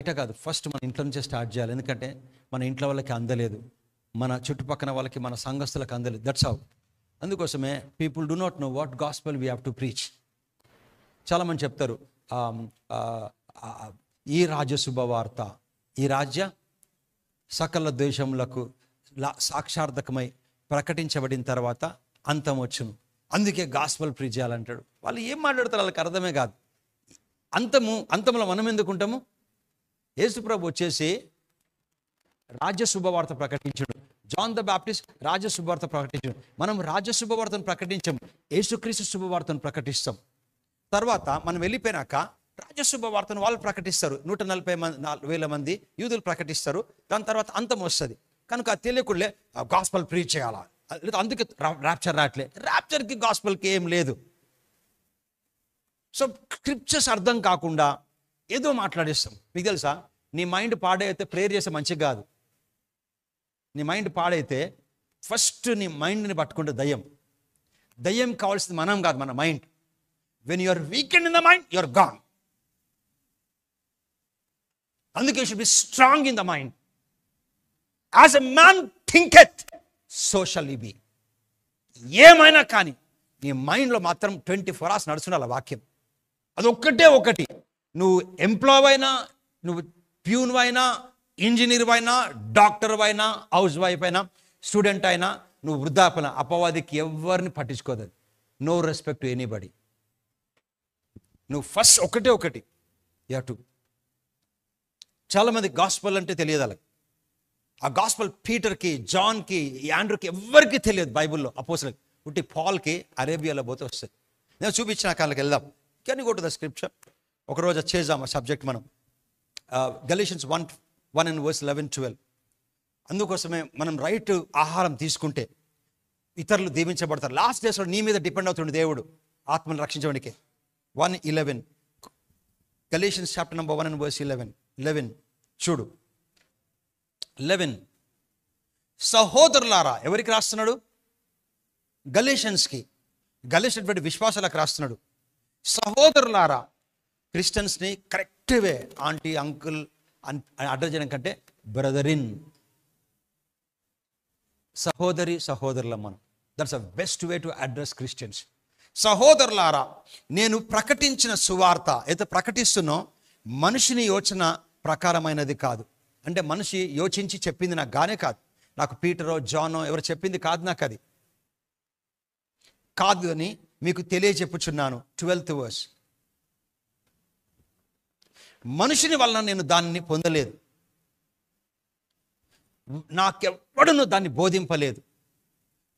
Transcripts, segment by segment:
బయట కాదు, ఫస్ట్ మన ఇంట్లో నుంచే స్టార్ట్ చేయాలి. ఎందుకంటే మన ఇంట్లో వాళ్ళకి అందలేదు, మన చుట్టుపక్కల వాళ్ళకి, మన సంఘస్థులకు అందలేదు. That's how. అందుకోసమే people do not know what gospel we have to preach. చాలామంది చెప్తారు ఈ రాజ్య శుభవార్త, ఈ రాజ్య సకల దేశములకు సాక్షార్థకమై ప్రకటించబడిన తర్వాత అంతం వచ్చును, అందుకే గాస్పెల్ ప్రీచ్ చేయాలంటాడు. వాళ్ళు ఏం మాట్లాడతారు వాళ్ళకి అర్థమే కాదు. అంతంలో మనం ఎందుకు ఉంటాము? యేసుప్రభు వచ్చేసి రాజ్య శుభవార్త ప్రకటించడు. జాన్ ద బాప్టిస్ట్ రాజ్య శుభవార్త ప్రకటించడు. మనం రాజ్య శుభవార్తను ప్రకటించాం, యేసుక్రీస్తు శుభవార్తను ప్రకటిస్తాం. తర్వాత మనం వెళ్ళిపోయినాక రాజ్య శుభవార్తను వాళ్ళు ప్రకటిస్తారు. 140,000 మంది యూదులు ప్రకటిస్తారు. దాని తర్వాత అంతం వస్తుంది. కనుక తెలియకుళ్ళే గాస్పల్ ప్రీచ్ చేయాలా, అందుకే ర్యాప్చర్ రావట్లే. ర్యాప్చర్కి గాస్పల్కి ఏం లేదు. సో స్క్రిప్చర్స్ అర్థం కాకుండా ఏదో మాట్లాడేస్తాం. మీకు తెలుసా, నీ మైండ్ పాడైతే ప్రేయర్ చేస్తే మంచిగా కాదు. నీ మైండ్ పాడైతే ఫస్ట్ నీ మైండ్ని పట్టుకుంటే దయ్యం కావాల్సింది మనం కాదు, మన mind. When you're weakened in the mind you're gone. అందుకే should be strong in the mind. As a man thinketh so shall he be. ఏమైనా కానీ నీ మైండ్లో మాత్రం 24 hours నడుచుండాలి వాక్యం. అది ఒకటి. నువ్వు ఎంప్లాయ్ అయినా, నువ్వు ప్యూన్ అయినా, ఇంజనీర్ అయినా, డాక్టర్ అయినా, హౌస్ వైఫ్ అయినా, స్టూడెంట్ అయినా, నువ్వు వృద్ధాపన, అపవాదికి ఎవరిని పట్టించుకోదు. No respect to anybody. నువ్వు ఫస్ట్ ఒకటి యూ హ్యావ్ టు. చాలామంది గాస్పల్ అంటే తెలియదు వాళ్ళకి. ఆ గాస్పల్ పీటర్కి, జాన్కి, యాండ్రూకి ఎవరికి తెలియదు. బైబుల్లో అపోస్తలుకి, ఉట్టి పాల్కి అరేబియాలో పోతే వస్తుంది. నేను చూపించిన కాళ్ళకి వెళ్దాం. Can you go to the scripture? ఒకరోజు చేద్దాం ఆ సబ్జెక్ట్ మనం. గలేషియన్స్ 1:11-12. అందుకోసమే మనం రైట్ ఆహారం తీసుకుంటే ఇతరులు దీవించబడతారు. లాస్ట్ డేస్లో నీ మీద డిపెండ్ అవుతుంది దేవుడు ఆత్మను రక్షించడానికి. 1:11 గలేషియన్స్ చాప్టర్ నెంబర్ 1:11 చూడు. 11 సహోదరులారా, ఎవరికి రాస్తున్నాడు? గలేషియన్స్కి, గలేషియన్ విశ్వాసాలకు రాస్తున్నాడు. సహోదరులారా, క్రిస్టియన్స్ని కరెక్ట్ వే ఆంటీ, అంకుల్ అని అడ్రస్ చేయడం కంటే బ్రదరిన్, సహోదరులం మనం. That's a best way to address Christians. సహోదరులారా, నేను ప్రకటించిన సువార్త అయితే ప్రకటిస్తున్నో మనిషిని యోచన ప్రకారమైనది కాదు. అంటే మనిషి యోచించి చెప్పింది నాకు గానే కాదు. నాకు పీటరో జానో ఎవరు చెప్పింది కాదు, నాకు అది కాదు అని మీకు తెలియజెప్పుచున్నాను. 12th verse. మనుషుని వలన నేను దాన్ని పొందలేదు, నాకెవ్వడును దాన్ని బోధింపలేదు,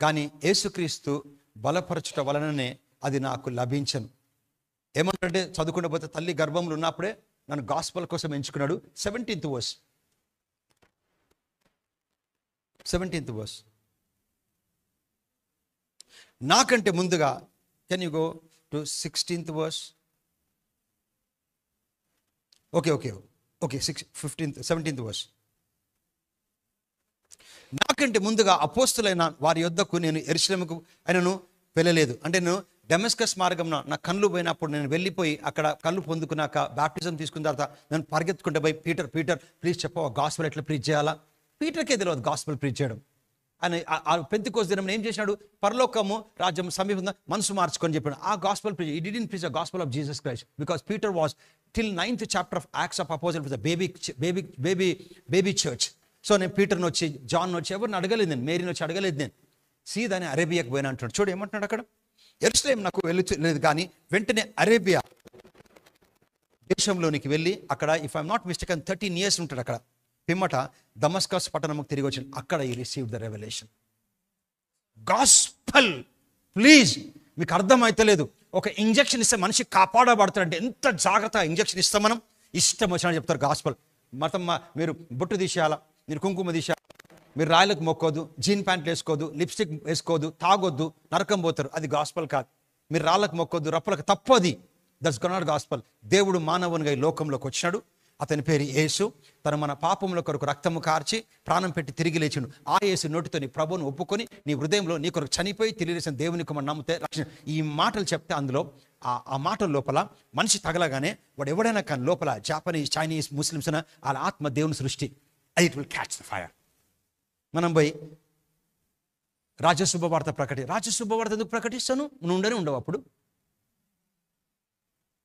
కానీ యేసుక్రీస్తు బలపరచుట వలననే అది నాకు లభించను. ఏమంటే చదువుకుంటూ పోతే తల్లి గర్భంలో ఉన్నప్పుడే నన్ను గాస్పల్ కోసం ఎంచుకున్నాడు. 17th verse. నాకంటే ముందుగా, can you go to 16th verse? Okay 17th verse. నాకంటే ముందుగా అపోస్తులైన వారి యొద్దకు నేను యెరూషలేముకు ఆయనను వెళ్ళలేదు. అంటే నేను డెమస్కస్ మార్గంలో నా కళ్ళు పోయినప్పుడు నేను వెళ్ళిపోయి అక్కడ కళ్ళు పొందుకున్నాక బాప్టిజం తీసుకున్న తర్వాత నేను పరిగెత్తుకుంటే పోయి పీటర్ ప్లీజ్ చెప్పవా గాస్పెల్ ఎట్లా ప్రీచ్ చేయాలా? పీటర్కే తెలియదు గాస్పెల్ ప్రీచ్ చేయడం. ఆయన ఆ పెంతెకోస్తు దినం ఏం చేసినాడు? పరలోకము రాజ్యం సమీపంగా మనసు మార్చుకొని చెప్పాడు. ఆ gospel preach, he didn't preach the gospel of Jesus Christ because Peter was till 9th chapter of Acts of Apostles was a baby church. So నేను పీటర్ని వచ్చి, జాన్ వచ్చి ఎవరిని అడగలేదు, నేను మేరీని వచ్చి అడగలేదు. నేను సీదాని అరేబియాకి పోయినా అంటున్నాడు. చూడు ఏమంటున్నాడు అక్కడ. యెరూషలేము నాకు వెళ్ళలేదు, కానీ వెంటనే అరేబియా దేశంలోనికి వెళ్ళి అక్కడ, if I'm not mistaken 13 years ఉంటాడు అక్కడ. పిమ్మట దమస్కస్ పట్టణంకి తిరిగి వచ్చి అక్కడ ఈ receive the revolution. Gospel please, మీకు అర్థమైతలేదు. ఒక ఇంజెక్షన్ ఇస్తే మనిషి కాపాడబడతాడంటే ఎంత జాగ్రత్తగా ఇంజెక్షన్ ఇస్తాం మనం. ఇష్టం వచ్చినా చెప్తారు గాస్పల్. మతం మీరు బొట్టు తీసేయాలా, మీరు కుంకుమ తీసేయాలి, మీరు రాయలకు మొక్కోదు, జీన్ ప్యాంట్లు వేసుకోదు, లిప్స్టిక్ వేసుకోదు, తాగొద్దు, నరకం పోతారు. అది గాస్పల్ కాదు. మీరు రాళ్ళకు మొక్కొద్దు, రప్పలకు తప్పది. That's not gospel. దేవుడు మానవునిగా ఈ లోకంలోకి వచ్చినాడు. అతని పేరు యేసు. తను మన పాపముల కొరకు రక్తము కార్చి ప్రాణం పెట్టి తిరిగి లేచిండు. ఆ యేసు నోటితో నీ ప్రభువును ఒప్పుకొని నీ హృదయంలో నీ కొరకు చనిపోయి తిరిగి లేచిన దేవుని కుమారుని నమ్మితే రక్షణ. ఈ మాటలు చెప్తే అందులో ఆ మాటల లోపల మనిషి తగలగానే వాడు ఎవడైనా కానీ లోపల జాపనీస్, చైనీస్, ముస్లిమ్స్ వాళ్ళ ఆత్మ దేవుని సృష్టి, it will catch the fire. మనం పోయి రాజ్యశుభవార్త రాజ్యశుభవార్త ఎందుకు ప్రకటిస్తాను? నువ్వు ఉండనే ఉండవు అప్పుడు.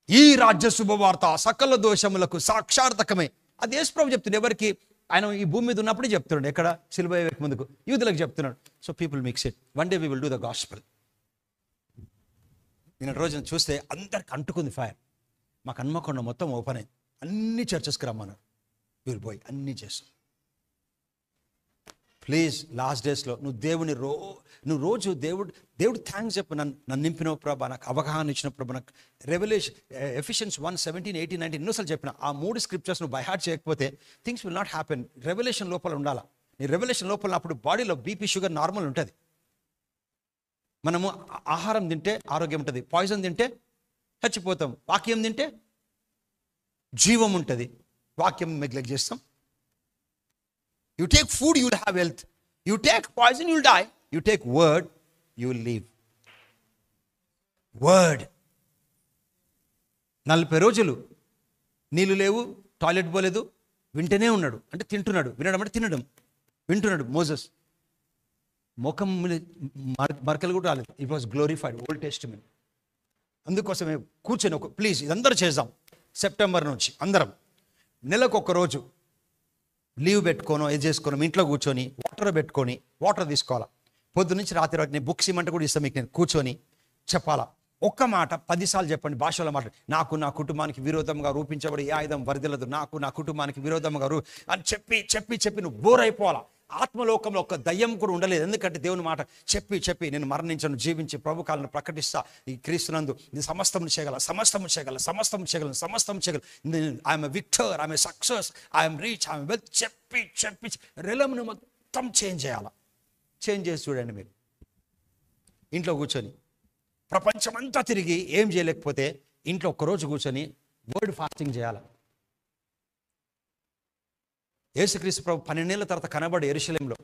ఈ రాజ్య శుభవార్త సకల దోషములకు సాక్షార్థకమే. అది యేసు ప్రభు చెప్తున్నాడు. ఎవరికి? ఆయన ఈ భూమి మీద ఉన్నప్పుడే చెప్తున్నాడు. ఎక్కడ? సిలువ వేయక ముందుకు యూదులకు చెప్తున్నాడు. So people mix it. One day we will do the gospel. నిన్న రోజున చూస్తే అందరికి అంటుకుంది ఫైర్. మాకు హన్మకొండ మొత్తం ఓపెన్ అయింది. అన్ని చర్చెస్కి రమ్మన్నారు. వీళ్ళు పోయి అన్నీ చేస్తాం. ప్లీజ్ లాస్ట్ డేస్లో నువ్వు రోజు దేవుడు థ్యాంక్స్ చెప్పు. నన్ను నింపిన ప్రభా, నాకు అవగాహన ఇచ్చిన ప్రభా, నాకు రెవల్యూషన్ ఎఫిషియన్స్ 1, 17, 18, 19 ఎన్నోసార్లు చెప్పిన. ఆ 3 స్క్రిప్చర్స్ నువ్వు బై హార్ట్ చేయకపోతే things will not happen. Revolution లోపల ఉండాలా. నీ రెవల్యూషన్ లోపల అప్పుడు బాడీలో బీపీ, షుగర్ నార్మల్ ఉంటుంది. మనము ఆహారం తింటే ఆరోగ్యం ఉంటుంది, పాయిజన్ తింటే చచ్చిపోతాం. వాక్యం తింటే జీవం ఉంటుంది. వాక్యం నెగ్లెక్ట్ చేస్తాం. You take food, you will have health. You take poison, you will die. You take word, you will live. Word. 40 రోజులు నీళ్ళు లేవు, టాయిలెట్ పోలేదు, వింటనే ఉన్నాడు. అంటే తింటున్నాడు. వినడం అంటే తినడం. వింటున్నాడు. మోసెస్ ముఖం మరకలు కూడా రాలేదు. It was glorified. Old testament. అందుకోసమే కూర్చొని ప్లీజ్ ఇదందరూ చేద్దాం. సెప్టెంబర్ నుంచి అందరం నెలకు ఒక రోజు లీవ్ పెట్టుకోనో ఇది చేసుకోను, మీ ఇంట్లో కూర్చొని వాటర్ పెట్టుకొని వాటర్ తీసుకోవాలా. పొద్దు నుంచి రాత్రి వరకు నేను బుక్స్ ఇమ్మంటే కూడా ఇస్తాను మీకు. నేను కూర్చొని చెప్పాలా. ఒక్క మాట 10 సార్లు చెప్పండి భాషలో మాట్లాడి. నాకు నా కుటుంబానికి విరోధంగా రూపించబడి ఏ ఆయుధం వరదలదు, నాకు నా కుటుంబానికి విరోధంగా అని చెప్పి చెప్పి చెప్పి నువ్వు బోర్ అయిపోవాలా. ఆత్మలోకంలో ఒక దయ్యం కూడా ఉండలేదు. ఎందుకంటే దేవుని మాట చెప్పి చెప్పి నేను మరణించను, జీవించి ప్రభు కాలను ప్రకటిస్తా. ఈ క్రీస్తునందు నేను సమస్తం చేయగల, I'm victor, I'm success, I'm rich, I'm wealth చెప్పి చెప్పి రెలమ్ను మొత్తం చేంజ్ చేయాలా. చేంజ్ చేసి చూడండి మీరు ఇంట్లో కూర్చొని. ప్రపంచమంతా తిరిగి ఏం చేయలేకపోతే ఇంట్లో ఒక్కరోజు కూర్చొని వర్డ్ ఫాస్టింగ్ చేయాలి. యేసుక్రీస్తు ప్రభు 12 ఏళ్ళ తర్వాత కనబడి యెరూషలేంలో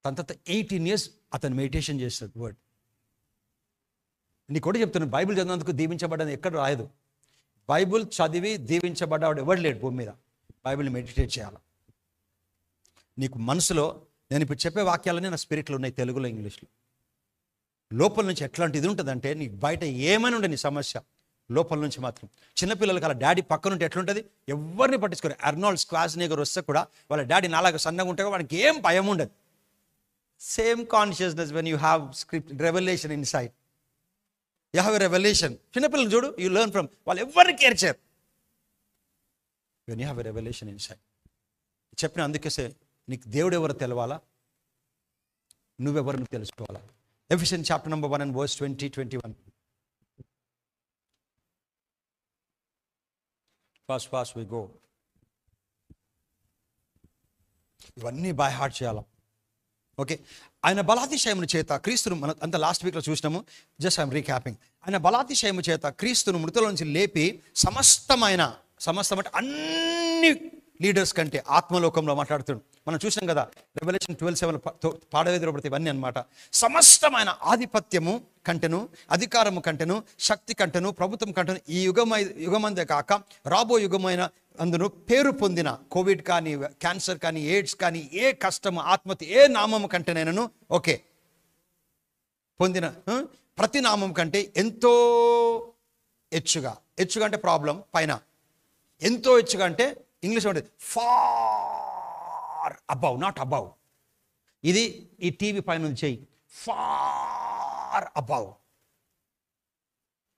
తన తర్వాత 18 years అతను మెడిటేషన్ చేస్తాడు. వర్డ్ నీకు కూడా చెప్తున్నాను, బైబిల్ చదివినందుకు దీవించబడ్డది ఎక్కడ రాయదు. బైబిల్ చదివి దీవించబడ్డాడు ఎవడు లేడు భూమి మీద. బైబిల్ని మెడిటేట్ చేయాలి. నీకు మనసులో నేను ఇప్పుడు చెప్పే వాక్యాలన్నీ నా స్పిరిట్లో ఉన్నాయి, తెలుగులో, ఇంగ్లీష్లో. లోపల నుంచి ఎట్లాంటి ఇది ఉంటుందంటే నీకు బయట ఏమైనా ఉండే నీ సమస్య లోపల నుంచి మాత్రం. చిన్నపిల్లలకి అలా డాడీ పక్కనుంటే ఎట్లుంటుంది? ఎవరిని పట్టించుకోరు. అర్నాల్డ్ స్క్వార్జెనెగర్ వస్తే కూడా వాళ్ళ డాడీ నాలాగా సన్నగా ఉంటే వాడికి ఏం భయం ఉండదు. Same consciousness when you have script revolution in side. You have a revolution. చిన్నపిల్లలు చూడు, యూ లెర్న్ ఫ్రమ్. వాళ్ళు ఎవరిని కేర్ చేయరు when you have a revolution in side. చెప్పిన అందుకే నీకు దేవుడు ఎవరు తెలవాలా, నువ్వెవరు తెలుసుకోవాలా. Ephesians chapter number 1 and verse 20, 21. Fast we go. ఇవన్నీ బై హార్ట్ చేయాలి. ఓకే. ఆయన బలాతిశయమును చేత క్రీస్తును, మన అంత లాస్ట్ వీక్లో చూసినాము. Just I'm recapping. ఆయన బలాతిశయము చేత క్రీస్తును మృతుల నుంచి లేపి సమస్తం అంటే అన్ని లీడర్స్ కంటే ఆత్మలోకంలో మాట్లాడుతున్నాడు. మనం చూసాం కదా రెవల్యూషన్ 12:7 పాడవేదిరబడితే ఇవన్నీ అనమాట. సమస్తమైన ఆధిపత్యము కంటెను, అధికారము కంటెను, శక్తి కంటెను, ప్రభుత్వం కంటెను ఈ యుగమందే కాక రాబో యుగమైన అందును పేరు పొందిన కోవిడ్ కానీ, క్యాన్సర్ కానీ, ఎయిడ్స్ కానీ, ఏ కష్టము ఆత్మహత్య ఏ నామము కంటేనైనాను ఓకే పొందిన ప్రతి నామం కంటే ఎంతో హెచ్చుగా అంటే ప్రాబ్లం పైన, ఎంతో హెచ్చుగా అంటే ఇంగ్లీష్ ఉంటుంది ఫార్ అబౌవ్, నాట్ అబౌవ్. ఇది ఈ టీవీ పైన చేయి, ఫార్ అబౌవ్.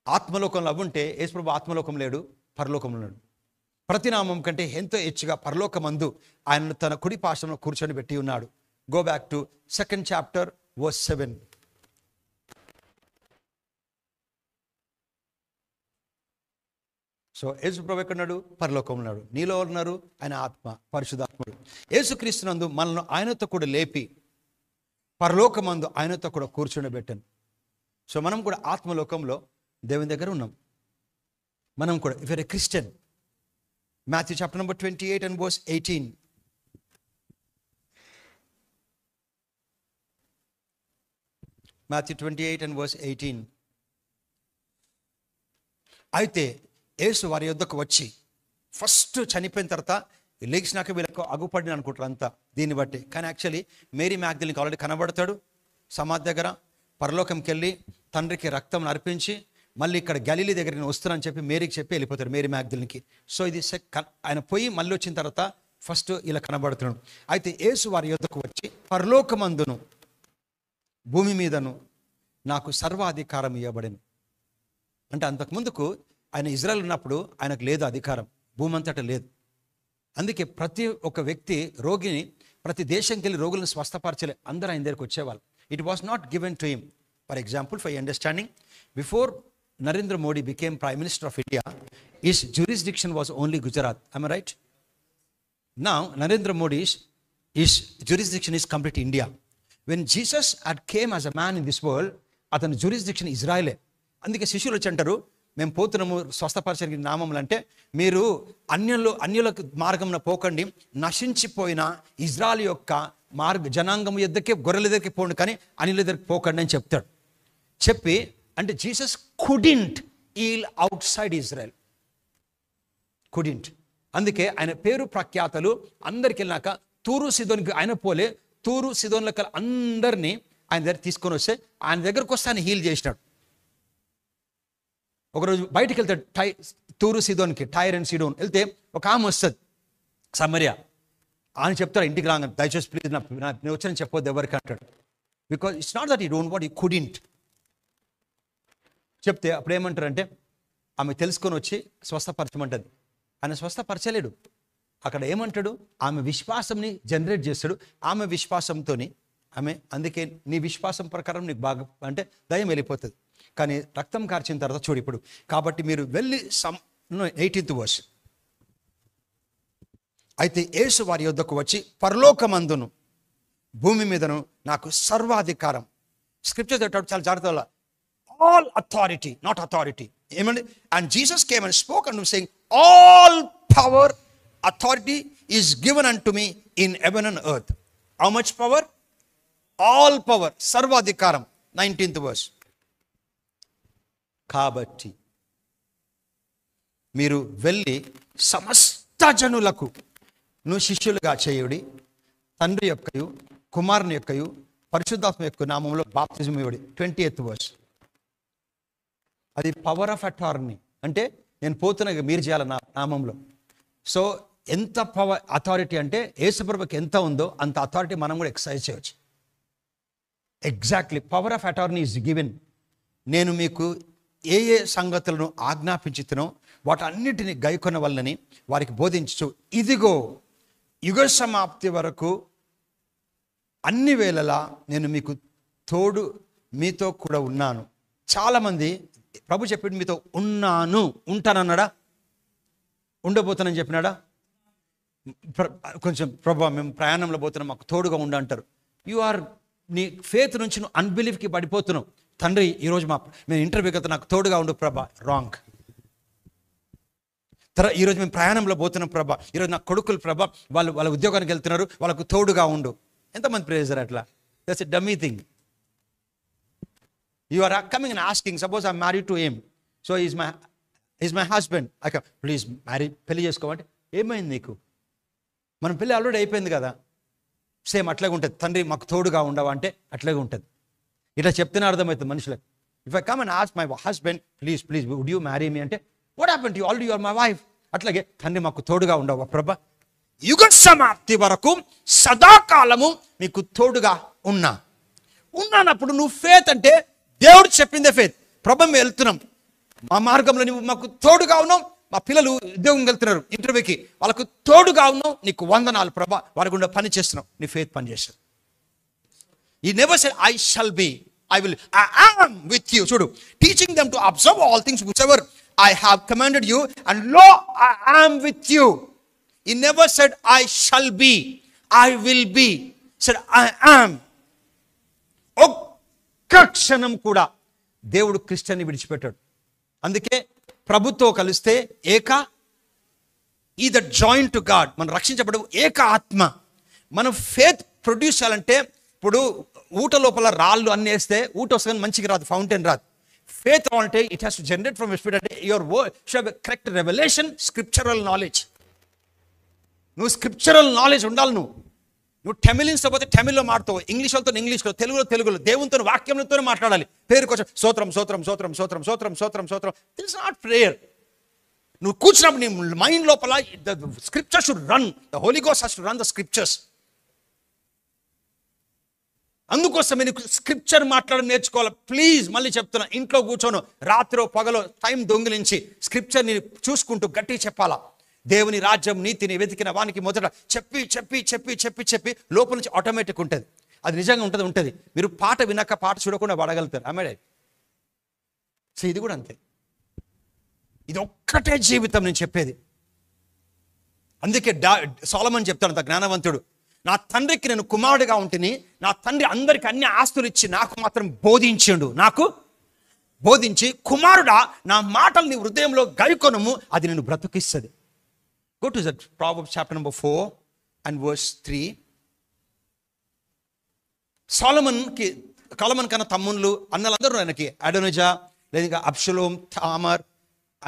ఆత్మలోకంలో అవ్వుంటే యేసుప్రభు ఆత్మలోకం లేడు, పరలోకంలో లేడు. ప్రతి నామం కంటే ఎంతో హెచ్చుగా పరలోకమందు ఆయన తన కుడి పార్శ్వమున కూర్చొని పెట్టి ఉన్నాడు. Go back to 2nd chapter verse 7. So యేసుప్రభు ఎక్కడున్నాడు? పరలోకంలో ఉన్నాడు. నీలో ఉన్నారు ఆయన ఆత్మ, పరిశుద్ధాత్ముడు. యేసుక్రీస్తునందు మనల్ని ఆయనతో కూడా లేపి పరలోకమందు ఆయనతో కూడా కూర్చొనిబెట్టాను. సో మనం కూడా ఆత్మలోకంలో దేవుని దగ్గర ఉన్నాం. మనం కూడా if you're a Christian, Matthew chapter number 28 and verse 18. Matthew 28 and verse 18. అయితే యేసు వారి యొద్దకు వచ్చి ఫస్ట్ చనిపోయిన తర్వాత లేచినాక వీళ్ళకు అగుపడిన అనుకుంటారు అంతా దీన్ని బట్టి. కానీ యాక్చువల్లీ మేరీ మ్యాగ్దలిన్కి ఆల్రెడీ కనబడతాడు సమాధి దగ్గర. పరలోకంకి వెళ్ళి తండ్రికి రక్తం అర్పించి మళ్ళీ ఇక్కడ గలీలీ దగ్గర నేను వస్తున్నానని చెప్పి మేరీకి చెప్పి వెళ్ళిపోతాడు, మేరీ మ్యాగ్దలిన్కి. సో ఇది ఆయన పోయి మళ్ళీ వచ్చిన తర్వాత ఫస్ట్ ఇలా కనబడుతున్నాడు. అయితే యేసు వారి యొద్దకు వచ్చి పరలోకమందును భూమి మీదను నాకు సర్వాధికారం ఇవ్వబడెను. అంటే అంతకుముందుకు ఆయన ఇజ్రాయెల్ ఉన్నప్పుడు ఆయనకు లేదు అధికారం, భూమి అంతటా లేదు. అందుకే ప్రతి ఒక్క వ్యక్తి రోగిని ప్రతి దేశంకి వెళ్ళి రోగులను స్వస్థపరచలే, అందరూ ఆయన దగ్గరికి వచ్చేవాళ్ళు. It was not given to him. For example, for understanding, before Narendra Modi became Prime Minister of India, his jurisdiction was only Gujarat. Am I right? Now, Narendra Modi's jurisdiction is complete India. When Jesus had came as a man in this world, అతని jurisdiction Israel. అందుకే శిష్యులు వచ్చి అంటారు, మేము పోతున్నాము స్వస్థపరచడానికి నామములు అంటే, మీరు అన్యులకు మార్గంలో పోకండి, నశించిపోయిన ఇజ్రాయెల్ యొక్క జనాంగం యొద్దకే గొర్రెల దగ్గరికి పోండి, కానీ అన్యుల దగ్గరికి పోకండి అని చెప్తాడు. చెప్పి అంటే Jesus couldn't heal outside Israel, couldn't. అందుకే ఆయన పేరు ప్రఖ్యాతలు అందరికి వెళ్ళినాక తూరు సిదోనికి ఆయన పోలే, తూరు సిదోన్లకు అందరినీ ఆయన దగ్గర తీసుకొని వస్తే ఆయన దగ్గరకు వస్తే ఆయన హీల్ చేసినాడు. ఒకరోజు బయటికి వెళ్తాడు తూరు సిదోన్కి, టైర్ అండ్ సిడోన్ వెళ్తే ఒక ఆమె వస్తుంది సమరియా. ఆయన చెప్తాడు ఇంటికి రాగా, దయచేసి ప్లీజ్ నేను వచ్చానని చెప్పొద్దు ఎవరికి అంటాడు. Because it's not that you don't what, you couldn't. చెప్తే అప్పుడు ఏమంటారంటే ఆమె తెలుసుకొని వచ్చి స్వస్థపరచమంటుంది. ఆయన స్వస్థపరచలేడు. అక్కడ ఏమంటాడు, ఆమె విశ్వాసంని జనరేట్ చేస్తాడు. ఆమె విశ్వాసంతో అందుకే నీ విశ్వాసం ప్రకారం నీకు బాగా అంటే దయ్యం వెళ్ళిపోతుంది. కానీ రక్తం కార్చిన తర్వాత చూడు ఇప్పుడు, కాబట్టి మీరు వెళ్ళి 18th verse. అయితే యేసు వారి యొద్దకు వచ్చి పరలోకమందును భూమి మీదను నాకు సర్వాధికారం. స్క్రిప్చర్ చాలా జాగ్రత్తగా, all authority, not authority. Amen. And Jesus came and spoke unto him saying, all power, authority is given unto me in heaven and earth. How much power? All power, sarvadhikaram. 19th verse. కాబట్టి మీరు వెళ్ళి సమస్త జనులకు నువ్వు శిష్యులుగా చేయుడి, తండ్రి యొక్కయు కుమారుని యొక్కయు పరిశుద్ధాత్మ యొక్క నామంలో బాప్తిజం ఇవ్వడి. 20th verse. అది పవర్ ఆఫ్ అటార్నీ. అంటే నేను పోతున్నా మీరు చేయాలి నా నామంలో. సో ఎంత పవర్ అథారిటీ అంటే యేసుప్రభుకి ఎంత ఉందో అంత అథారిటీ మనం కూడా ఎక్సర్సైజ్ చేయవచ్చు. Exactly power of attorney is given. నేను మీకు ఏ ఏ సంగతులను ఆజ్ఞాపించుతునో వాటన్నిటిని గైకొన వల్లని వారికి బోధించు. ఇదిగో యుగ సమాప్తి వరకు అన్ని వేళలా నేను మీకు తోడు మీతో కూడా ఉన్నాను. చాలామంది ప్రభు చెప్పాడు మీతో ఉన్నాను, ఉంటానన్నాడా? ఉండబోతానని చెప్పినాడా? కొంచెం ప్రభు మేము ప్రయాణంలో పోతున్నాం మాకు తోడుగా ఉండ అంటారు. యు ఆర్ నీ ఫేత్ నుంచి నువ్వు అన్బిలీఫ్కి పడిపోతున్నావు. తండ్రి ఈరోజు మేము ఇంటర్వ్యూకి వెళ్తే నాకు తోడుగా ఉండు ప్రభా. రాంగ్. ఈరోజు మేము ప్రయాణంలో పోతున్నాం ప్రభా, ఈరోజు నా కొడుకులు ప్రభా వాళ్ళ ఉద్యోగానికి వెళ్తున్నారు, వాళ్ళకు తోడుగా ఉండు. ఎంతమంది ప్రేజర్ అట్లా? That's a dummy thing. You are coming and asking, suppose I'm married to him, so he's my husband. I come, please marry, పెళ్లి చేసుకోమంటే ఏమైంది నీకు? మన పెళ్ళి ఆల్రెడీ అయిపోయింది కదా. సేమ్ అట్లాగే ఉంటుంది. తండ్రి మాకు తోడుగా ఉండవా అంటే అట్లాగే ఉంటుంది. ఇట్లా చెప్తేనే అర్థమవుతుంది మనుషులకు. If I come and ask my husband please would you marry me అంటే what happen to you, already you are my wife. అట్లాగే తండ్రి మాకు తోడుగా ఉండవా ప్రభా? యుగ సమాప్తి వరకు సదాకాలము మీకు తోడుగా ఉన్నానప్పుడు నువ్వు ఫేత్ అంటే దేవుడు చెప్పిందే ఫేత్. ప్రభు మేము వెళ్తున్నాం, మా మార్గంలో నువ్వు మాకు తోడుగా ఉన్నావు. మా పిల్లలు ఉద్యోగం వెళ్తున్నారు ఇంటర్వ్యూకి, వాళ్ళకు తోడుగా ఉన్నావు, నీకు వందనాలు ప్రభా. వారి గుండా పని చేస్తున్నావు, నీ ఫేత్ పని చేస్తావు. He never said I shall be, I am with you. చూడు, teaching them to observe all things whichever I have commanded you, and lo, I am with you. He never said I shall be, I will be. He said I am. ఒక్క క్షణం కూడా దేవుడు క్రిస్టియన్ని విడిచిపెట్టాడు. అందుకే ప్రభుతో కలిస్తే ఈ ద జాయిన్ టు గాడ్. మనం రక్షించబడు ఏక ఆత్మ. మనం ఫేత్ ప్రొడ్యూస్ చేయాలంటే, ఇప్పుడు ఊట లోపల రాళ్ళు అన్ని వేస్తే ఊట వస్తుంది మంచిగా రాదు, ఫౌంటైన్ రాదు. ఫేత్ అంటే it has to generate from spirit. అంటే your word should have correct revelation, scriptural knowledge. నువ్వు స్క్రిప్చరల్ నాలెడ్జ్ ఉండాలి. నువ్వు టెమిలిన్స్తో పోతే టెమిల్లో మాట్లాడతావు, ఇంగ్లీష్ వాళ్ళతో ఇంగ్లీష్లో, తెలుగులో, దేవునితో వాక్యంతో మాట్లాడాలి. పేరు కొంచెం సోత్రం సోత్రం సోత్రం సోత్రం సోత్రం సోత్రం సోత్రం. This not prayer. నువ్వు కూర్చున్నప్పుడు నీ మైండ్ లోపల the scripture should run. The Holy Ghost has to run the scriptures. అందుకోసం నీకు స్క్రిప్చర్ మాట్లాడడం నేర్చుకోవాలి. ప్లీజ్ మళ్ళీ చెప్తున్నా, ఇంట్లో కూర్చోను రాత్రో పగలో టైం దొంగిలించి స్క్రిప్చర్ని చూసుకుంటూ గట్టిగా చెప్పాలా. దేవుని రాజ్యం నీతిని వెతికిన వానికి మొదట చెప్పి చెప్పి చెప్పి చెప్పి చెప్పి లోపల నుంచి ఆటోమేటిక్ ఉంటుంది. అది నిజంగా ఉంటుంది. మీరు పాట విన్నాక పాట చూడకుండా వాడగలుగుతారు. ఆమె సో ఇది కూడా అంతే. ఇది ఒక్కటే జీవితం నేను చెప్పేది. అందుకే సొలొమన్ చెప్తాడు, అంత జ్ఞానవంతుడు, నా తండ్రికి నేను కుమారుడిగా ఉంటిని, నా తండ్రి అందరికి అన్ని ఆస్తులు ఇచ్చి నాకు మాత్రం బోధించిండు. నాకు బోధించి, కుమారుడా నా మాటలు నీ హృదయంలో గైకొనుము, అది నేను బ్రతుకిస్తుంది. Go to that Proverbs chapter number 4 and verse 3. సొలొమన్ కన్నా తమ్ముళ్ళు అన్నలందరూ ఆయనకి, అడోనిజా, లేదా అబ్షలోం, తామర్,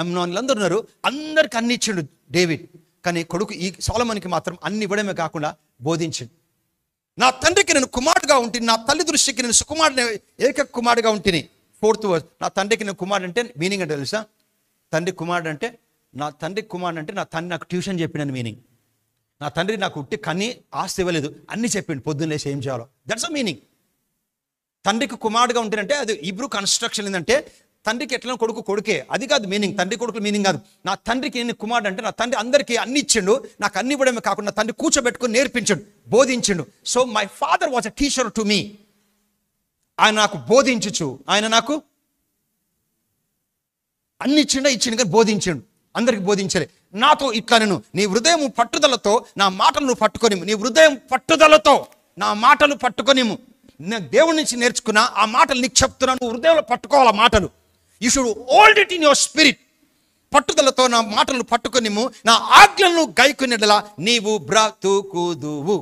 అమ్నోన్ అందరూ ఉన్నారు. అందరికి అన్ని ఇచ్చిండు డేవిడ్. కానీ కొడుకు ఈ సొలొమన్కి మాత్రం అన్ని ఇవ్వడమే కాకుండా బోధించిండు. నా తండ్రికి నేను కుమారుడుగా ఉంటుంది, నా తల్లి దృష్టికి నేను సుకుమారుని ఏక కుమారుడుగా ఉంటుంది. 4th verse. నా తండ్రికి నేను కుమారుడు అంటే మీనింగ్ అంటే తెలుసా? తండ్రి కుమారుడు అంటే, నా తండ్రి కుమారుడు అంటే నా తండ్రి నాకు ట్యూషన్ చెప్పిన మీనింగ్. నా తండ్రి నాకు ఉట్టి కన్నీ ఆస్తి ఇవ్వలేదు, అన్నీ చెప్పిండు పొద్దున్న లేసి ఏం చేయాలో. That's a meaning. తండ్రికి కుమారుడుగా ఉంటేనంటే అది ఇబ్రూ కన్స్ట్రక్షన్ ఏంటంటే తండ్రికి ఎట్లా కొడుకు కొడుకే, అది కాదు మీనింగ్. తండ్రి కొడుకు మీనింగ్ కాదు. నా తండ్రికి నేను కుమారుడు అంటే నా తండ్రి అందరికీ అన్ని ఇచ్చిండు, నాకు అన్ని ఇవ్వడమే కాకుండా తండ్రి కూర్చోబెట్టుకుని నేర్పించిండు, బోధించిండు. So my father was a teacher to me. ఆయన నాకు బోధించచ్చు, ఆయన నాకు అన్ని ఇచ్చిండు కానీ బోధించిండు, అందరికి బోధించలే. నాతో ఇట్లా నేను, నీ హృదయం పట్టుదలతో నా మాటలు నువ్వు పట్టుకొనిము, నీ హృదయం పట్టుదలతో నా మాటలు పట్టుకొనిము. నేను దేవుడి నుంచి నేర్చుకున్నా ఆ మాటలు నీకు చెప్తున్నా, నువ్వు హృదయంలో పట్టుకోవాలి ఆ మాటలు. You should hold it in your spirit. పట్టుదలతో నా మాటలు పట్టుకొనిము, నా ఆజ్ఞలను గైకొనేలా నీవు బ్రతుకుదువు.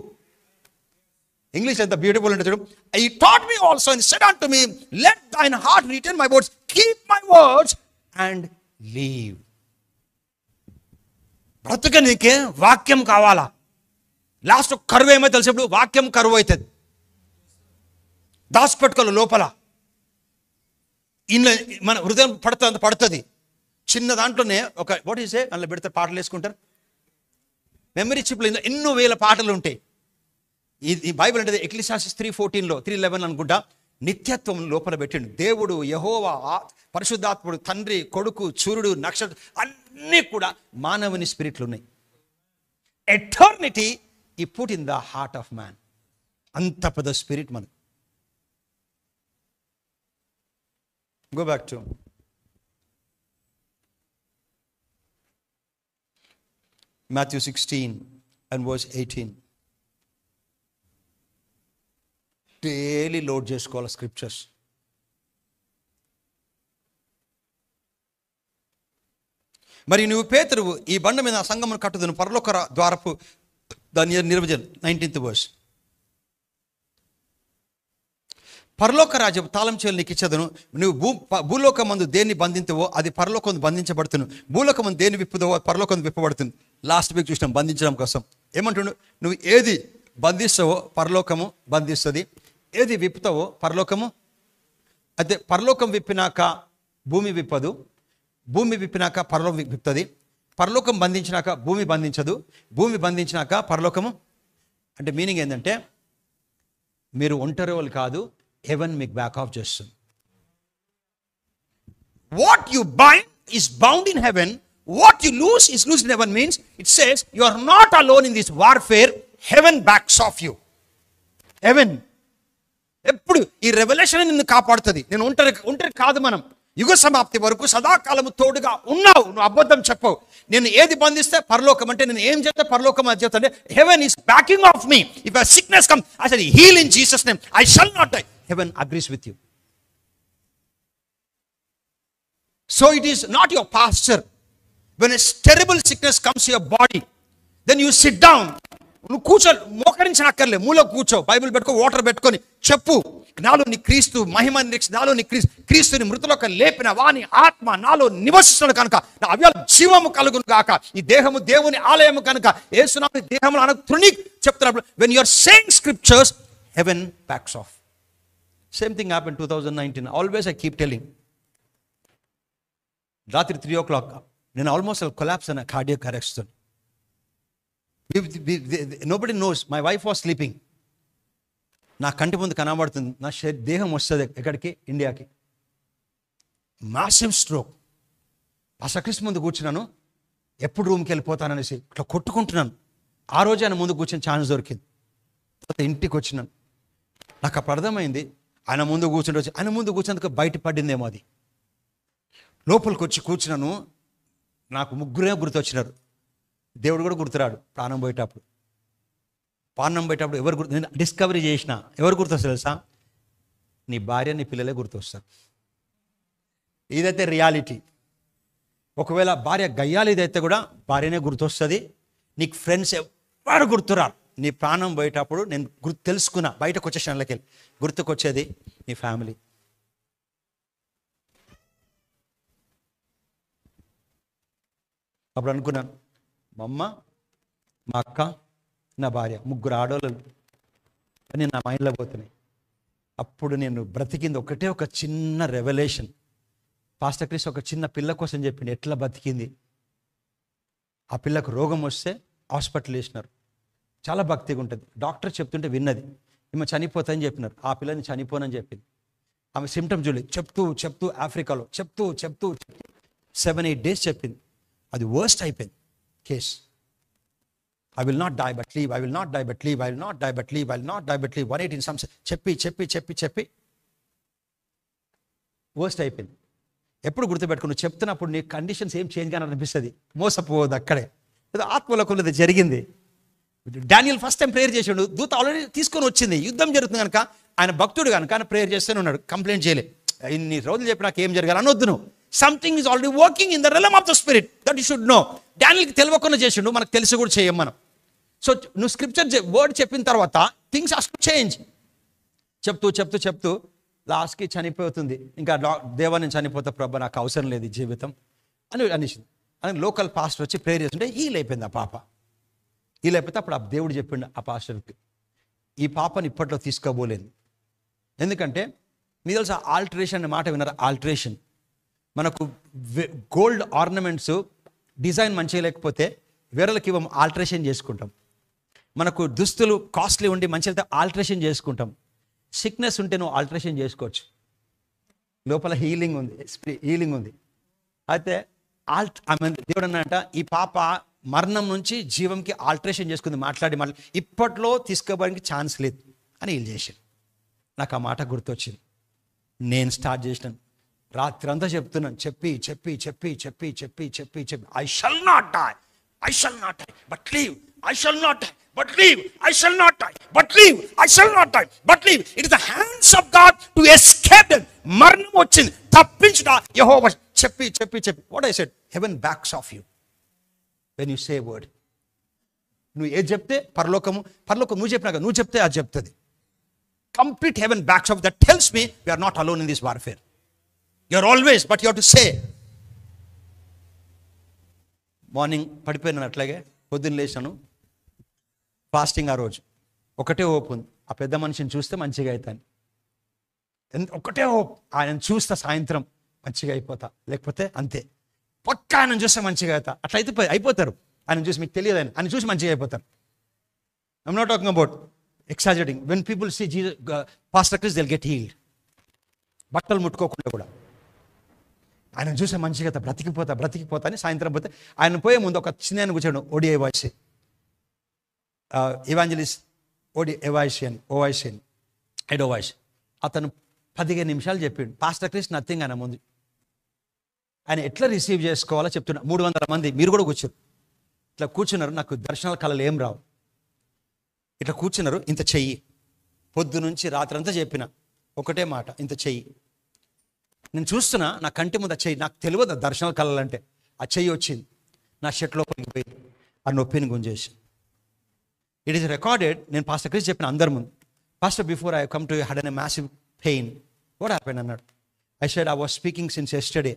ఇంగ్లీష్ ఎంత బ్యూటిఫుల్ అంటే చూడు. He taught me also and said unto me, let thine heart retain my words, keep my words and live. బ్రతుక నీకే వాక్యం కావాలా. లాస్ట్ కరువు ఏమో తెలిసినప్పుడు వాక్యం కరువు అవుతుంది. దాచిపెట్టుకోవాలి లోపల. ఇన్న మన హృదయం పడుతుంది. చిన్న దాంట్లోనే ఒక వాట్ ఈస్ అందులో పెడితే పాటలు వేసుకుంటారు. మెమరీ చిప్లో ఎన్నో వేల పాటలు ఉంటాయి. ఈ బైబిల్ అంటే ఎక్లీసియాస్టిస్ 3:14 3:11 అనుకుంటా, నిత్యత్వం లోపల పెట్టిండు. దేవుడు, యెహోవా, పరిశుద్ధాత్ముడు, తండ్రి, కొడుకు, సూర్యుడు, నక్షత్రం అన్నీ కూడా మానవుని స్పిరిట్లు ఉన్నాయి. ఎటర్నిటీ ఈ put in the heart of man. అంత పెద్ద స్పిరిట్ మనం. Go back to Matthew 16 and verse 18. Daily load చేసుకోవాలి స్క్రిప్చర్స్. మరి నువ్వు పేతురువు, ఈ బండ మీద సంగమును కట్టుదును, పరలోక ద్వారపు దాని నిర్వచనం 19th verse. పరలోక రాజ్యం తాళం చేయాలి నీకు ఇచ్చేదను. నువ్వు భూలోకమందు దేన్ని బంధించవో అది పరలోకం బంధించబడుతును, భూలోకమందు దేన్ని విప్పుదవో పరలోకం విప్పబడుతుంది. లాస్ట్ వీక్ చూసినాం బంధించడం కోసం. ఏమంటుండు? నువ్వు ఏది బంధిస్తావో పరలోకము బంధిస్తుంది, ఏది విప్పుతావో పరలోకము. అయితే పరలోకం విప్పినాక భూమి విప్పదు, భూమి విప్పినాక పరలోకం విప్పుతుంది. పరలోకం బంధించినాక భూమి బంధించదు, భూమి బంధించినాక పరలోకము. అంటే మీనింగ్ ఏంటంటే మీరు ఒంటరి వాళ్ళు కాదు, హెవెన్ మీకు బ్యాక్ ఆఫ్ చేస్తుంది. What you bind is bound in heaven, what you loose is loose in heaven. Means it says you are not alone in this warfare, heaven backs off you. Heaven ఎప్పుడు ఈ revolution నిన్ను కాపాడుతుంది. నేను ఒంటరి కాదు. మనం యుగ సమాప్తి వరకు సదాకాలము తోడుగా ఉన్నావు. నువ్వు అబద్ధం చెప్పవు. నేను ఏది బంధిస్తే పరలోకం, అంటే నేను ఏం చేస్తే పరలోకం అది చెప్తా. అంటే haven is backing of me. If a sickness comes, I said heal in Jesus name, I shall not die. Heaven agrees with you. So it is not your pastor. when a terrible sickness comes to your body, then you sit down. నువ్వు కూర్చో, మోకరించనక్కర్లే, మూల కూర్చో, Bible పెట్టుకో, water పెట్టుకొని చెప్పు, నాలో నీ క్రీస్తు మహిమ, నాలో నీ క్రీస్తుని మృతులకు లేపిన వాని ఆత్మ నాలో నివసిస్తున్నాడు కనుక నా అవయవాలు జీవము కలుగును గాక. ఈ దేహము దేవుని ఆలయము కనుక యేసునామమున దేహములో అనగా తృణి చెప్తున్నప్పుడు when you are saying scriptures, heaven backs off. Same thing happened 2019. Always I keep telling. రాత్రి 3 o'clock నేను ఆల్మోస్ట్ కొలాప్స్ అయిన, cardiac arrest. nobody knows. My wife was sleeping. నా కంటి ముందు కనబడుతుంది, నా దేహం వస్తుంది ఎక్కడికి, ఇండియాకి. Massive stroke. పాస్టర్ ముందు కూర్చున్నాను, ఎప్పుడు రూమ్కి వెళ్ళిపోతాననేసి ఇట్లా కొట్టుకుంటున్నాను. ఆ రోజు ఆయన ముందు కూర్చొని ఛాన్స్ దొరికింది. తర్వాత ఇంటికి వచ్చినాను. నాకు అప్పుడు అర్థమైంది, ఆయన ముందు కూర్చుంటే వచ్చి ఆయన ముందు కూర్చున్నందుకు బయట పడిందేమో అది. లోపలికి వచ్చి కూర్చున్నాను. నాకు ముగ్గురే గుర్తొచ్చినారు. దేవుడు కూడా గుర్తురాడు. ప్రాణం పోయేటప్పుడు ఎవరు గుర్తు, నేను డిస్కవరీ చేసిన ఎవరు గుర్తొస్తారు తెలుసా? నీ భార్య, నీ పిల్లలే గుర్తొస్తారు. ఇదైతే రియాలిటీ. ఒకవేళ భార్య గయ్యాలిదైతే కూడా భార్యనే గుర్తొస్తుంది. నీకు ఫ్రెండ్స్ ఎవరు గుర్తురారు. నీ ప్రాణం పోయేటప్పుడు నేను తెలుసుకున్నా, బయటకు వచ్చేసానులకి వెళ్ళి గుర్తుకొచ్చేది నీ ఫ్యామిలీ. అప్పుడు అనుకున్నాను, మా అమ్మ, మా అక్క, నా భార్య, ముగ్గురు ఆడవాళ్ళు అని నా మైండ్లో పోతున్నాయి. అప్పుడు నేను బ్రతికింది ఒకటే ఒక చిన్న రెవల్యూషన్. పాస్టర్ క్రిస్ ఒక చిన్న పిల్ల కోసం చెప్పింది, ఎట్లా బతికింది. ఆ పిల్లకు రోగం వస్తే హాస్పిటల్ వేసినారు. చాలా భక్తిగా ఉంటుంది. డాక్టర్ చెప్తుంటే విన్నది, ఈమె చనిపోతాయని చెప్పినారు. ఆ పిల్లని చనిపోనని చెప్పింది. ఆమె సిమ్టమ్స్ చూడలేదు. చెప్తూ ఆఫ్రికాలో చెప్తూ 7-8 days చెప్పింది. అది వర్స్ట్ అయిపోయింది case. I will not die but live, I will not die but live, I will not die but live, I will not die but live. 118 some చెప్పి వర్స్ట్ అయిపోయింది. ఎప్పుడు గుర్తుపెట్టుకో, నువ్వు చెప్తున్నప్పుడు నీ కండిషన్స్ ఏం చేంజ్ కానీ అనిపిస్తుంది. మోసపోవద్దు. అక్కడే ఏదో ఆత్మలోకంలో జరిగింది. డానియల్ ఫస్ట్ టైం ప్రేయర్ చేసాడు. దూత ఆల్రెడీ తీసుకొని వచ్చింది, యుద్ధం జరుగుతుంది కనుక. ఆయన భక్తుడు కనుక ఆయన ప్రేయర్ చేస్తూనే ఉన్నాడు. కంప్లైంట్ చేయలే. ఇన్ని రోజులు చెప్పి నాకు ఏం జరగాలి అనొద్దు నువ్వు. Something is already working in the realm of the spirit that you should know. డానియల్కి తెలియకుండా చేసిండు, మనకు తెలిసి కూడా చేయం మనం. సో నువ్వు స్క్రిప్చర్ వర్డ్ చెప్పిన తర్వాత థింగ్స్ హాస్ టు చేంజ్. చెప్తూ లాస్ట్కి చనిపోతుంది. ఇంకా దేవా నేను చనిపోతా ప్రభా, నాకు అవసరం లేదు ఈ జీవితం అని అనేసింది. అని లోకల్ పాస్టర్ వచ్చి ప్రేయర్ చేస్తుంటే హీల్ అయిపోయింది ఆ పాప. హీల్ అయిపోతే అప్పుడు ఆ దేవుడు చెప్పిండు ఆ పాస్టర్కి, ఈ పాపని ఇప్పట్లో తీసుకోబోలేదు. ఎందుకంటే మీకు తెలుసా ఆల్టరేషన్ అనే మాట విన్నారా? ఆల్టరేషన్. మనకు గోల్డ్ ఆర్నమెంట్స్ డిజైన్ మంచిగా లేకపోతే వేరేలకి ఇవ్వం, ఆల్టరేషన్ చేసుకుంటాం. మనకు దుస్తులు కాస్ట్లీ ఉండి మంచిగా అయితే ఆల్టరేషన్ చేసుకుంటాం. సిక్నెస్ ఉంటే నువ్వు ఆల్టరేషన్ చేసుకోవచ్చు. లోపల హీలింగ్ ఉంది. అయితే దేవుడు అన్నట, ఈ పాప మరణం నుంచి జీవంకి ఆల్టరేషన్ చేసుకుంది. మాట్లాడి ఇప్పట్లో తీసుకోవడానికి ఛాన్స్ లేదు అని వీళ్ళు చేశాను. నాకు ఆ మాట గుర్తొచ్చింది. నేను స్టార్ట్ చేసినాను. రాత్రి అంతా చెప్తున్నాను. చెప్పి I shall not die but live. I shall not die, but live. I shall not die, but live. I shall not die, but live. It is the hands of God to escape them. మరణం వచ్చింది, తప్పించుట యెహోవా. చెప్పి what I said, heaven backs off you when you say a word. నువ్వు ఏది చెప్తే పరలోకం నువ్వు చెప్పినాక నువ్వు చెప్తే అది చెప్తుంది. Complete heaven backs off. That tells me we are not alone in this warfare. You are always, but you have to say. Morning పడిపోయినాను, అట్లాగే పొద్దున్న లేచాను. ఫాస్టింగ్. ఆ రోజు ఒకటే హోప్ ఉంది, ఆ పెద్ద మనిషిని చూస్తే మంచిగా అవుతాను. ఒకటే హోప్, ఆయన చూస్తా సాయంత్రం మంచిగా అయిపోతా, లేకపోతే అంతే. పక్కా ఆయన చూస్తే మంచిగా అవుతా. అట్లా అయితే అయిపోతారు. ఆయన చూసి మీకు తెలియదు, ఆయన చూసి మంచిగా అయిపోతారు. I'm not talking about exaggerating. When people see Jesus, Pastor Chris, they will get healed. బట్టలు ముట్టుకోకుండా కూడా ఆయన చూసే మంచిగా బ్రతికిపోతా అని సాయంత్రం పోతే. ఆయన పోయే ముందు ఒక చిన్న కూర్చోడు, ఓడిఐ వాయిస్ ఎవాంజలిస్ట్ ఓవైసియన్ ఎడో వాయిస్. అతను 15 నిమిషాలు చెప్పిండు. పాస్టర్ క్రిస్ నథింగ్ అన్న ముందు ఆయన ఎట్లా రిసీవ్ చేసుకోవాలో చెప్తున్నా. 300 మంది మీరు కూడా కూర్చోరు. ఇట్లా కూర్చున్నారు. నాకు దర్శనాల కళలు ఏం రావు. ఇట్లా కూర్చున్నారు. ఇంత చెయ్యి. పొద్దు నుంచి రాత్రి అంతా చెప్పిన ఒకటే మాట, ఇంత చెయ్యి. నేను చూస్తున్నా, నా కంటి ముందు ఆ చెయ్యి. నాకు తెలియదు దర్శనాల కళలు అంటే. ఆ చెయ్యి వచ్చింది. నా షర్ట్ లోపలికి పోయి ఆ నొప్పిని గుంజేసి. It is recorded. నేను పాస్టర్ క్రిస్ చెప్పిన అందరి ముందు, pastor before I come to had a massive pain. What happened అన్నాడు. I said I was speaking since yesterday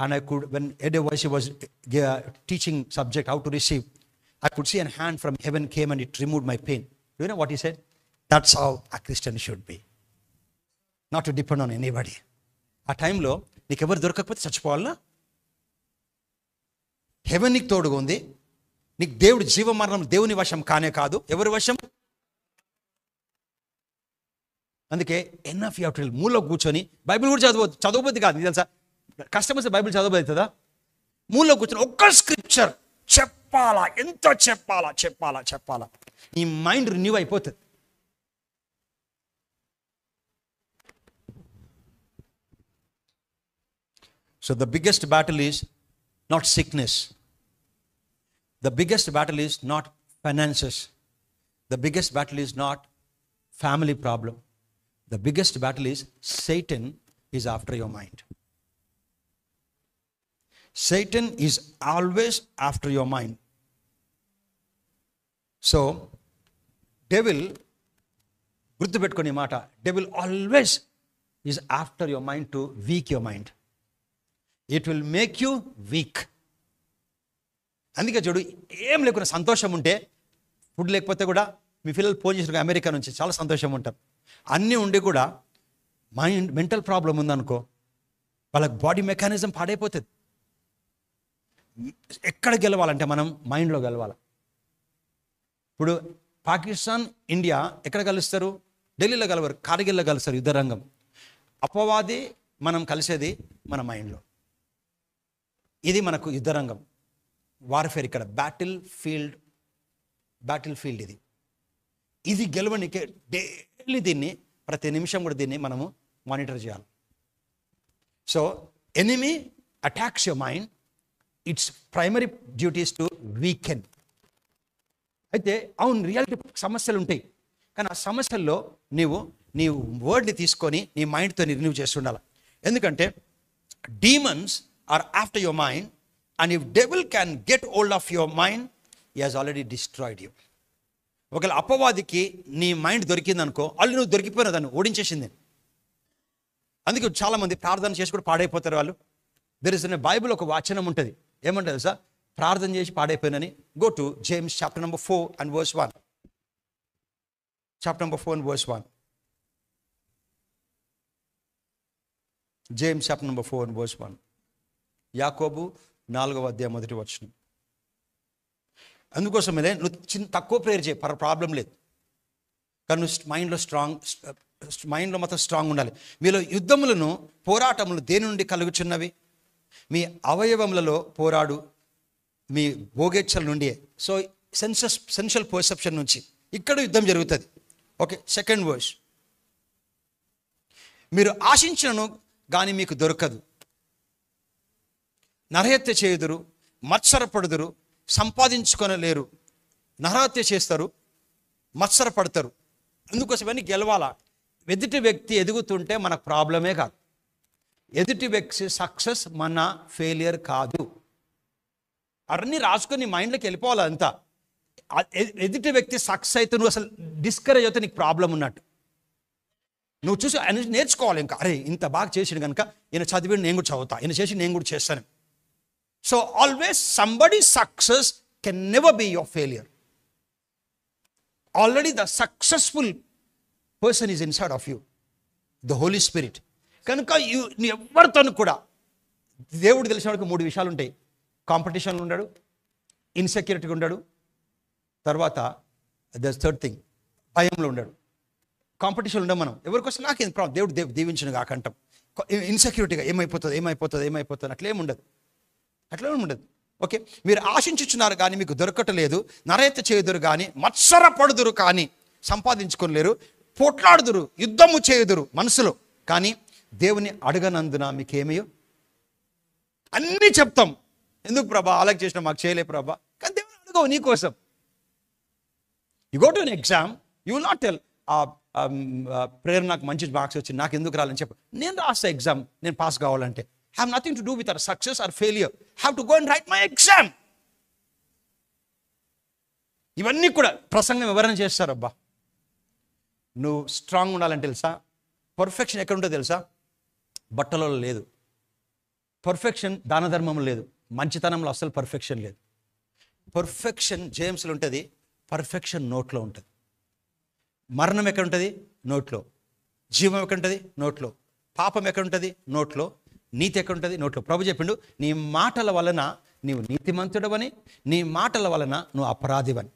and I could, when Eddie Voice was teaching subject how to receive, I could see a hand from heaven came and it removed my pain. Do you know what he said? That's how a Christian should be. Not to depend on anybody. ఆ టైంలో నీకు ఎవరు దొరకకపోతే చచ్చిపోవాలనా? Haven నీకు తోడుగా ఉంది. నీకు దేవుడు జీవమరణం దేవుని వశం కానే కాదు. ఎవరి వశం? అందుకే ఎన్ఎఫ్ యూ హావ్ టు మూలలో కూర్చొని బైబిల్ కూడా చదవబోద్ది కాదు. నీకు తెలుసా, కష్టం వస్తే బైబిల్ చదవబోతుందా? మూలలో కూర్చొని ఒక్క స్క్రిప్చర్ చెప్పాలా, ఎంత చెప్పాలా చెప్పాలా చెప్పాలా, నీ మైండ్ రిన్యూ అయిపోతుంది. So the biggest battle is not sickness. The biggest battle is not finances. The biggest battle is not family problem. The biggest battle is Satan is after your mind. Satan is always after your mind. So, devil, గుర్తుపెట్టుకునే మాట, devil always is after your mind to weak your mind. It will make you weak. అందుకే చూడు, ఏం లేకుండా సంతోషం ఉంటే, food లేకపోతే కూడా మీ పిల్లలు ఫోన్ చేసిన అమెరికా నుంచి చాలా సంతోషం ఉంటారు. అన్నీ ఉండి కూడా మెంటల్ ప్రాబ్లం ఉందనుకో, వాళ్ళకి బాడీ మెకానిజం పాడైపోతుంది. ఎక్కడ గెలవాలంటే మనం మైండ్లో గెలవాలి. ఇప్పుడు పాకిస్తాన్ ఇండియా ఎక్కడ కలుస్తారు? ఢిల్లీలో కలవరు, కార్గిల్లో కలుస్తారు. యుద్ధ రంగం. అపవాది మనం కలిసేది మన మైండ్లో. ఇది మనకు యుద్ధ రంగం, వార్ఫేర్. ఇక్కడ బ్యాటిల్ ఫీల్డ్ ఇది గెలవనికే డైలీ దీన్ని, ప్రతి నిమిషం కూడా దీన్ని మనము మానిటర్ చేయాలి. So enemy attacks your mind. It's primary duties to weaken. అయితే అవును, రియాలిటీ సమస్యలు ఉంటాయి, కానీ ఆ సమస్యల్లో నీ వర్డ్ని తీసుకొని నీ మైండ్తో రిన్యూ చేసి ఉండాలి. ఎందుకంటే demons are after your mind, and if devil can get hold of your mind, he has already destroyed you. ఒకవేళ అపవాదికి నీ మైండ్ దొరికిందనుకో, వాళ్ళు నువ్వు దొరికిపోయిన దాన్ని ఓడించేసింది. అందుకే చాలామంది ప్రార్థన చేసి కూడా పాడైపోతారు వాళ్ళు. దెర్ ఇస్ ఇన్ బైబిల్ ఒక వచనం ఉంటుంది, ఏమంటుంది సార్? ప్రార్థన చేసి పాడైపోయినని. Go to James chapter number 4 and verse 1. Chapter number 4 and verse 1. James chapter number 4 and verse 1. యాకోబు 4వ అధ్యాయం 1వ వచనం. అందుకోసమే నువ్వు తక్కువ ప్రేయర్ చేయి, ప్రాబ్లం లేదు. కానీ నువ్వు మైండ్లో మాత్రం స్ట్రాంగ్ ఉండాలి. మీలో యుద్ధములను పోరాటములు దేని నుండి కలుగుచున్నవి? మీ అవయవములలో పోరాడు మీ భోగేచ్ఛల నుండి. సో సెన్షియల్ పర్సెప్షన్ నుంచి ఇక్కడ యుద్ధం జరుగుతుంది. Okay, second verse. మీరు ఆశించినను కానీ మీకు దొరకదు, నరహత్య చేయుదురు, మత్సరపడుదురు, సంపాదించుకొనలేరు. నరహత్య చేస్తారు, మత్సరపడతారు. అందుకోసం ఇవన్నీ గెలవాలా. ఎదుటి వ్యక్తి ఎదుగుతుంటే మనకు ప్రాబ్లమే కాదు. ఎదుటి వ్యక్తి సక్సెస్ మన ఫెయిలియర్ కాదు. అవన్నీ రాసుకొని మైండ్లోకి వెళ్ళిపోవాలి అంతా. ఎదుటి వ్యక్తి సక్సెస్ అయితే నువ్వు అసలు డిస్కరేజ్ అయితే నీకు ప్రాబ్లం ఉన్నట్టు. నువ్వు చూసి నేర్చుకోవాలి. ఇంకా అరే ఇంత బాగా చేసాడు కనుక ఈయన చదివి నేను కూడా చదువుతా, ఈయన చేసి నేను కూడా చేస్తాను. So always somebody's success can never be your failure. Already the successful person is inside of you, the Holy Spirit. కనుక ఎవరితో కూడా దేవుడు తెలిసిన వాడికి 3 విషయాలు ఉంటాయి. కాంపిటీషన్లో ఉన్నాడు, ఇన్సెక్యూరిటీగా ఉన్నాడు, తర్వాత ద థర్డ్ థింగ్ భయంలో ఉన్నాడు. కాంపిటీషన్లో ఉండం మనం. ఎవరికోసం నాకేం ప్రాబ్లం, దేవుడు దీవించిన కాకంటాం. ఇన్సెక్యూరిటీగా ఏమైపోతుంది అట్లేం ఉండదు. ఓకే, మీరు ఆశించుచున్నారు కానీ మీకు దొరకటలేదు, నరహత్య చేయుదురు కానీ మత్సరపడుదురు కానీ సంపాదించుకోలేరు, పోట్లాడుదురు, యుద్ధము చేయుదురు మనసులో కానీ దేవుని అడగనందున మీకేమయో. అన్నీ చెప్తాం, ఎందుకు ప్రభా అలాగ చేసినా మాకు చేయలే ప్రభా, కానీ దేవుని అడగవు నీకోసం. You go to an exam, you will not tell prayer నాకు మంచి మార్క్స్ వచ్చింది నాకు ఎందుకు రాలని చెప్పు. నేను రాస్తా ఎగ్జామ్, నేను పాస్ కావాలంటే. Have nothing to do with our success or failure. Have to go and write my exam. ఇవన్నీ కూడా ప్రసంగం ఎవరైనా చేస్తారబ్బా. నువ్వు స్ట్రాంగ్ ఉండాలని తెలుసా? పర్ఫెక్షన్ ఎక్కడ ఉంటుందో తెలుసా? బట్టలలో లేదు. పర్ఫెక్షన్ దాన ధర్మం లేదు. మంచితనంలో అసలు పర్ఫెక్షన్ లేదు. పర్ఫెక్షన్ జేమ్స్లో ఉంటుంది, పర్ఫెక్షన్ నోట్లో ఉంటుంది. మరణం ఎక్కడ ఉంటుంది? నోట్లో. జీవం ఎక్కడ ఉంటుంది? నోట్లో. పాపం ఎక్కడ ఉంటుంది? నోట్లో. నీతి ఎక్కడ ఉంటుంది? నోట్లో. ప్రభు చెప్పిండు, నీ మాటల వలన నీవు నీతిమంతుడవని, నీ మాటల వలన నువ్వు అపరాధివని.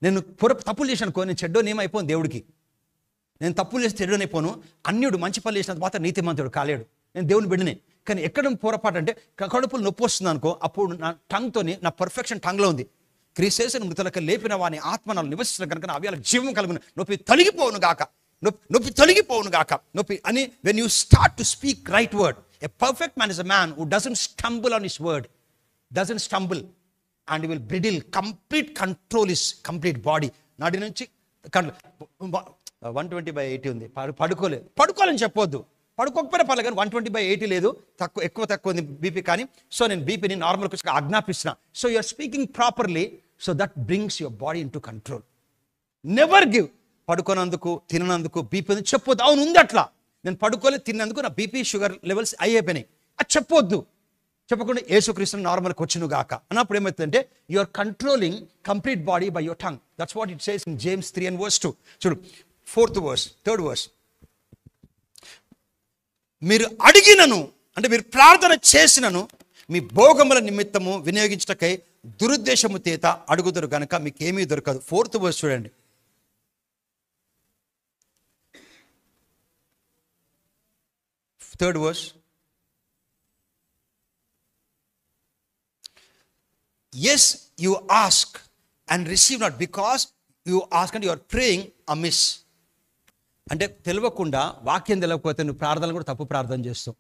నేను తప్పులు చేశానుకో, నేను చెడ్డోనేమైపోను దేవుడికి. నేను తప్పులు చేసి చెడ్డోనైపోను. అన్యుడు మంచి పనులు చేసిన తర్వాత నీతిమంతుడు కాలేడు. నేను దేవుని బిడ్డనే. కానీ ఎక్కడ పొరపాటు అంటే కడుపులు నొప్పి వస్తుంది అనుకో, అప్పుడు నా టంగ్తోని, నా పర్ఫెక్షన్ టంగ్లో ఉంది. క్రీస్తు మృతులకు లేపిన వాని ఆత్మ నాలు నివసిస్తున్న కనుక నా అవి జీవం కలుగును, నొప్పి తొలగిపోవును గాక, నొప్పి తొలగిపోవును గాక, నొప్పి అని. When you start to speak right word, a perfect man is a man who doesn't stumble on his word, doesn't stumble and will bridle. Complete control is complete body. నాటి నుంచి 120/80 ఉంది. పడుకోవాలని చెప్పొద్దు. పడుకోకపోయినా పర్లేదు, కానీ 120/80 లేదు. ఎక్కువ ఉంది బీపీ. కానీ సో నేను బీపీని నార్మల్కి వచ్చి ఆజ్ఞాపిస్తున్నా. So you're speaking properly, so that brings your body into control. Never give. పడుకోనందుకు తినందుకు బీపీ చెప్పొద్దు. అవును ఉంది అట్లా, నేను పడుకోలేదు తిన్నందుకు నా బీపీ షుగర్ లెవెల్స్ అయిపోయినాయి, అది చెప్పొద్దు. చెప్పకుండా యేసుక్రీస్తుని నార్మల్కి వచ్చును గాక అన్నప్పుడు ఏమవుతుందంటే you are controlling complete body by your tongue. That's what it says in James 3:2. చూడు 4th verse, 3rd verse. మీరు అడిగినను అంటే మీరు ప్రార్థన చేసినను మీ భోగముల నిమిత్తము వినియోగించటకై దురుద్దేశము చేత అడుగుదురు గనక మీకేమీ దొరకదు. 4th verse చూడండి. Third verse. Yes, you ask and receive not, because you ask and you are praying amiss. అంటే తెలియకుండా, వాక్యం తెలియకపోతే నువ్వు ప్రార్థనలు కూడా తప్పు ప్రార్థన చేస్తావు.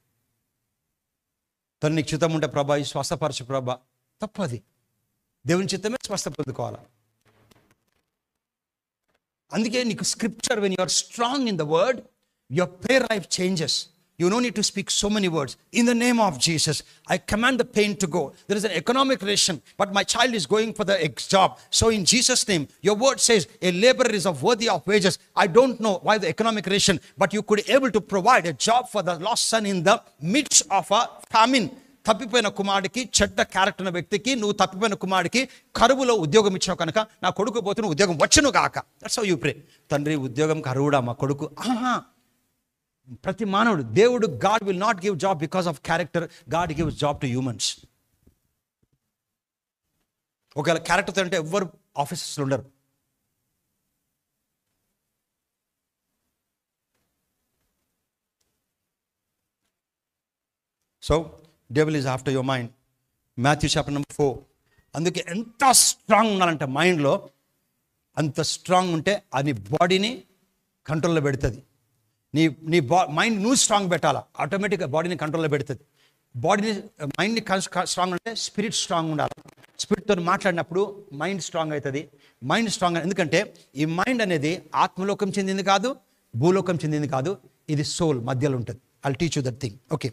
తను నీకు చిత్తం ఉంటే ప్రభా ఈ స్వస్థపరచు ప్రభా, తప్పది. దేవుని చిత్తమే స్వస్థ పొందుకోవాలి. అందుకే నీకు scripture, when you are strong in the word, your prayer life changes. You don't need to speak so many words. In the name of Jesus, I command the pain to go. There is an economic recession, but my child is going for the job. So in Jesus' name, your word says, a laborer is worthy of wages. I don't know why the economic recession, but you could able to provide a job for the lost son in the midst of a famine. తప్పిపోయిన కుమారుడికి, చెడ్డ character ఉన్న వ్యక్తికి, నువ్వు తప్పిపోయిన కుమారుడికి కరువులో ఉద్యోగం ఇచ్చావు కనుక నా కొడుకు పోతున్న ఉద్యోగం వచ్చును గాక. That's how you pray. తండ్రి ఉద్యోగం కరువుడా మా కొడుకు. ప్రతి మానవుడు, దేవుడు, God will not give job because of character. God gives job to humans. ఒకవేళ క్యారెక్టర్తో అంటే ఎవ్వరు ఆఫీసర్స్లో ఉండరు. So devil is after your mind. Matthew chapter number 4. అందుకే ఎంత స్ట్రాంగ్ ఉండాలంటే మైండ్లో, అంత స్ట్రాంగ్ ఉంటే అది బాడీని కంట్రోల్లో పెడుతుంది. నీ మైండ్ నువ్వు స్ట్రాంగ్ పెట్టాలా, ఆటోమేటిక్గా బాడీని కంట్రోల్లో పెడుతుంది. మైండ్ని స్ట్రాంగ్ అంటే స్పిరిట్ స్ట్రాంగ్ ఉండాలి. స్పిరిట్తో మాట్లాడినప్పుడు మైండ్ స్ట్రాంగ్ అవుతుంది. మైండ్ స్ట్రాంగ్ ఎందుకంటే ఈ మైండ్ అనేది ఆత్మలోకం చెందింది కాదు, భూలోకం చెందింది కాదు. ఇది సోల్ మధ్యలో ఉంటుంది. I'll teach you that thing. Okay.